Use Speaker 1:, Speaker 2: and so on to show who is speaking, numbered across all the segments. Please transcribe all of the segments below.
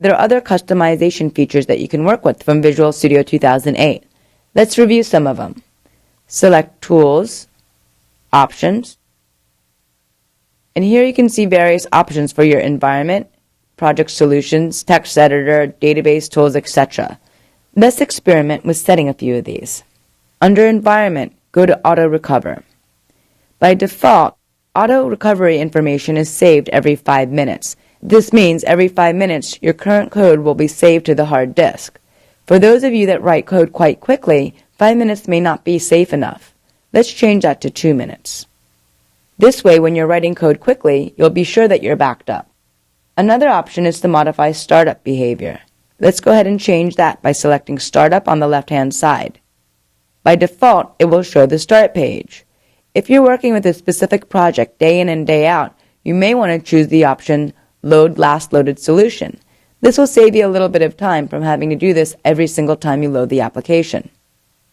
Speaker 1: There are other customization features that you can work with from Visual Studio 2008. Let's review some of them. Select Tools, Options, and here you can see various options for your environment, project solutions, text editor, database tools, etc. Let's experiment with setting a few of these. Under Environment, go to Auto Recover. By default, auto recovery information is saved every 5 minutes. This means every 5 minutes your current code will be saved to the hard disk. For those of you that write code quite quickly, 5 minutes may not be safe enough. Let's change that to 2 minutes. This way, when you're writing code quickly, you'll be sure that you're backed up. Another option is to modify startup behavior. Let's go ahead and change that by selecting Startup on the left-hand side. By default, it will show the start page. If you're working with a specific project day in and day out, you may want to choose the option Load Last Loaded Solution. This will save you a little bit of time from having to do this every single time you load the application.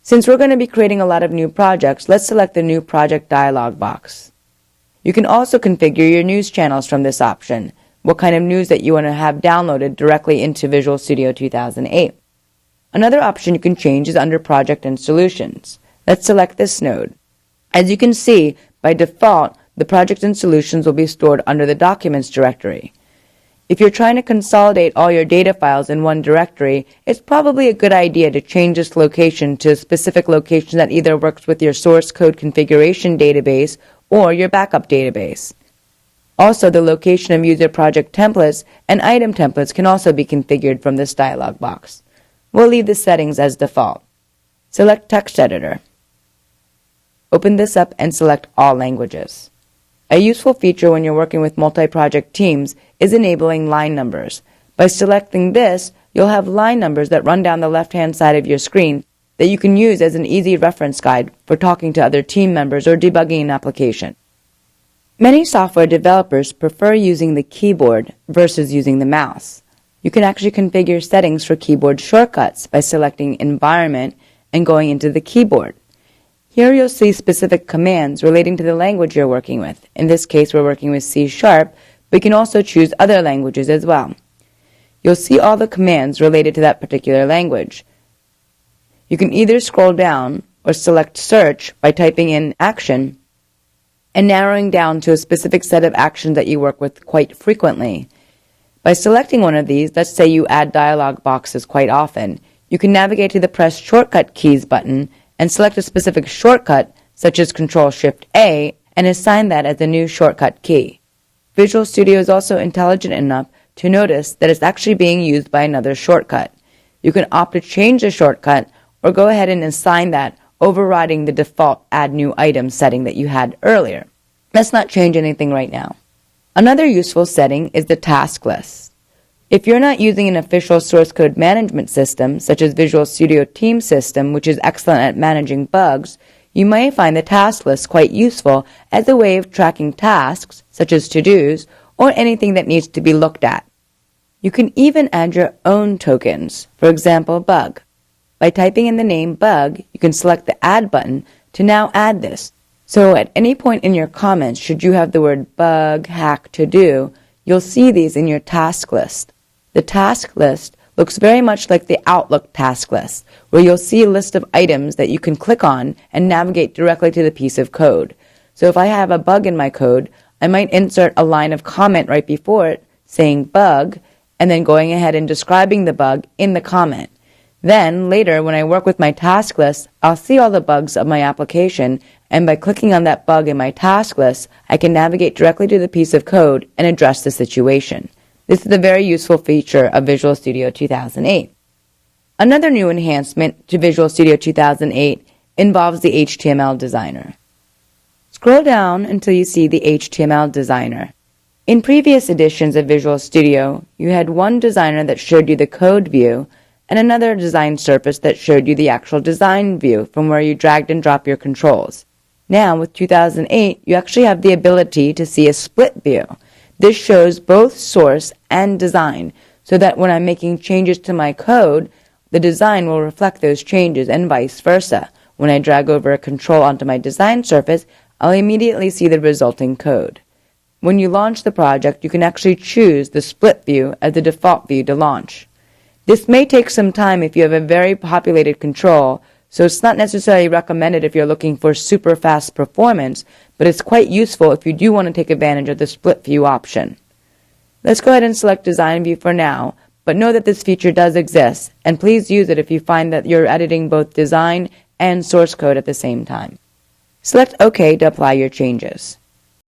Speaker 1: Since we're going to be creating a lot of new projects, let's select the New Project dialog box. You can also configure your news channels from this option, what kind of news that you want to have downloaded directly into Visual Studio 2008. Another option you can change is under Project and Solutions. Let's select this node. As you can see, by default, the projects and solutions will be stored under the Documents directory. If you're trying to consolidate all your data files in one directory, it's probably a good idea to change this location to a specific location that either works with your source code configuration database or your backup database. Also, the location of user project templates and item templates can also be configured from this dialog box. We'll leave the settings as default. Select Text Editor. Open this up and select All Languages. A useful feature when you're working with multi-project teams is enabling line numbers. By selecting this, you'll have line numbers that run down the left-hand side of your screen that you can use as an easy reference guide for talking to other team members or debugging an application. Many software developers prefer using the keyboard versus using the mouse. You can actually configure settings for keyboard shortcuts by selecting Environment and going into the keyboard. Here you'll see specific commands relating to the language you're working with. In this case, we're working with C#, but you can also choose other languages as well. You'll see all the commands related to that particular language. You can either scroll down or select Search by typing in Action and narrowing down to a specific set of actions that you work with quite frequently. By selecting one of these, let's say you add dialog boxes quite often, you can navigate to the Press Shortcut Keys button and select a specific shortcut, such as Ctrl-Shift-A, and assign that as a new shortcut key. Visual Studio is also intelligent enough to notice that it's actually being used by another shortcut. You can opt to change the shortcut or go ahead and assign that, overriding the default Add New Item setting that you had earlier. Let's not change anything right now. Another useful setting is the task list. If you're not using an official source code management system, such as Visual Studio Team System, which is excellent at managing bugs, you may find the task list quite useful as a way of tracking tasks, such as to-dos, or anything that needs to be looked at. You can even add your own tokens, for example, bug. By typing in the name bug, you can select the Add button to now add this. So at any point in your comments, should you have the word bug, hack, to-do, you'll see these in your task list. The task list looks very much like the Outlook task list, where you'll see a list of items that you can click on and navigate directly to the piece of code. So if I have a bug in my code, I might insert a line of comment right before it saying bug, and then going ahead and describing the bug in the comment. Then, later, when I work with my task list, I'll see all the bugs of my application, and by clicking on that bug in my task list, I can navigate directly to the piece of code and address the situation. This is a very useful feature of Visual Studio 2008. Another new enhancement to Visual Studio 2008 involves the HTML Designer. Scroll down until you see the HTML Designer. In previous editions of Visual Studio, you had one designer that showed you the code view and another design surface that showed you the actual design view from where you dragged and dropped your controls. Now, with 2008, you actually have the ability to see a split view. This shows both source and design, so that when I'm making changes to my code, the design will reflect those changes and vice versa. When I drag over a control onto my design surface, I'll immediately see the resulting code. When you launch the project, you can actually choose the split view as the default view to launch. This may take some time if you have a very populated control, so it's not necessarily recommended if you're looking for super fast performance, but it's quite useful if you do want to take advantage of the split view option. Let's go ahead and select Design View for now, but know that this feature does exist, and please use it if you find that you're editing both design and source code at the same time. Select OK to apply your changes.